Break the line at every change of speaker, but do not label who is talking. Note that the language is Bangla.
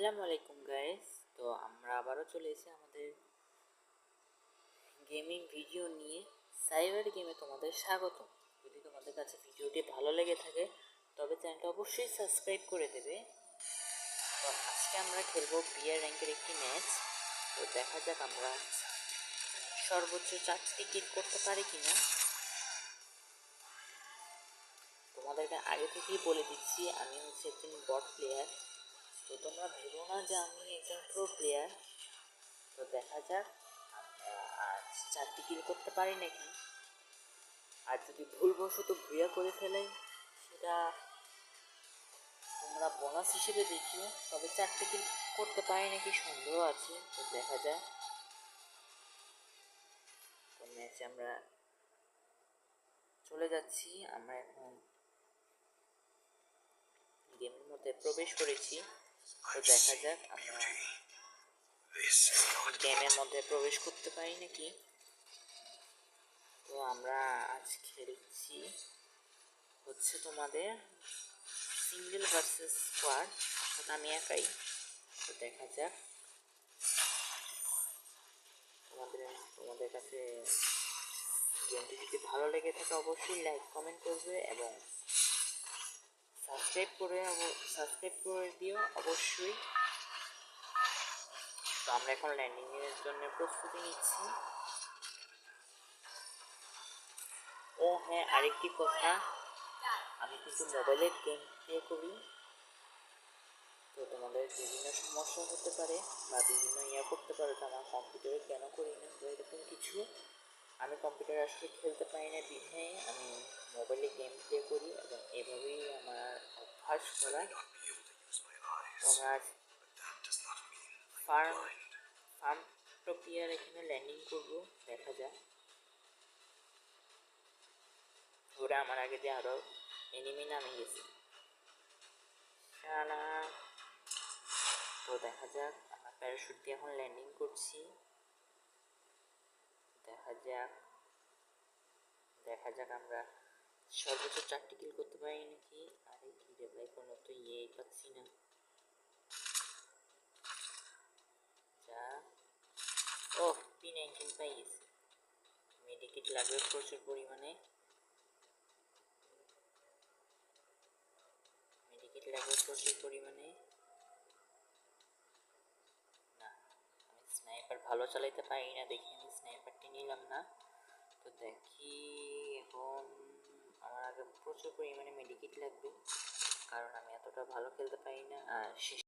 আসসালামু আলাইকুম গাইস। তো আমরা আবারও চলে এসেছি আমাদের গেমিং ভিডিও নিয়ে। সাইবার গেমে তোমাদের স্বাগত। যদি তোমাদের কাছে ভিডিওটি ভালো লেগে থাকে তবে চ্যানেলটা অবশ্যই সাবস্ক্রাইব করে দেবে। তো আজকে আমরা খেলবো বিয়ার র্যাঙ্কের একটি ম্যাচ। তো দেখা যাক আমরা সর্বোচ্চ 4টি কিল করতে পারি কিনা। তোমাদেরকে আগে থেকেই বলে দিচ্ছি আমি হচ্ছে একজন বট প্লেয়ার। তো তোমরা ভেবো না যে আমি একজন প্রো প্লেয়ার। তো দেখা যাক আজ 4টি কিল করতে পারি নাকি। আর যদি ভুলবশত ভুয়া করে ফেলে সেটা তোমরা বোনাস হিসেবে দেখিও, তবে 4টি কিল করতে পারি নাকি সন্দেহ আছে। তো দেখা যায়। তো ম্যাচে আমরা চলে যাচ্ছি। আমরা এখন গেমের মধ্যে প্রবেশ করেছি। তো দেখা যাক আমরা গেমের মধ্যে প্রবেশ করতে পারি নাকি। তো আমরা আজ খেলছি হচ্ছে তোমাদের সিঙ্গেল ভার্সেস স্কোয়াড, অর্থাৎ আমি একাই। তো দেখা যাক তোমাদের কাছে গেমটি যদি ভালো লেগে থাকে অবশ্যই লাইক কমেন্ট করবে এবং সাবস্ক্রাইব করে দিও অবশ্যই। তো আমরা এখন ল্যান্ডিংয়ের জন্য প্রস্তুতি নিচ্ছি। ও হ্যাঁ, আরেকটি কথা, আমি কিন্তু মোবাইলের গেম প্লে করি। তো তোমাদের বিভিন্ন সমস্যা হতে পারে বা বিভিন্ন করতে পারে যে আমার কম্পিউটারে কেন করি না, তো এরকম কিছু। আমি কম্পিউটারে আসলে খেলতে পারি না বিধায় আমি মোবাইলে গেম প্লে করি এবং এভাবেই আমার অভ্যাস করা। তোমরা ফার্মটোপিয়ার এখানে ল্যান্ডিং করব। দেখা যাক। ওরা আমার আগে দিয়ে আরও এনিমি নামে গেছে। তো দেখা যাক, আমরা প্যারাশুট দিয়ে এখন ল্যান্ডিং করছি। দেখা যাক আমরা সর্বোচ্চ 4টি কিল করতে পারি নাকি। আরে কি রে ভাই, কোনো তো পাচ্ছি না। যা, ও P19 পাই গেছি। মেডিকেট লাগবে প্রচুর পরিমাণে। না, আমি স্নাইপার ভালো চালাইতে পারি না দেখে আমি স্নাইপারটি নিলাম না। তো দেখি এখন আমার আগে প্রচুর পরিমাণে মেডিকেট লাগবে, কারণ আমি এতটা ভালো খেলতে পারি না। আর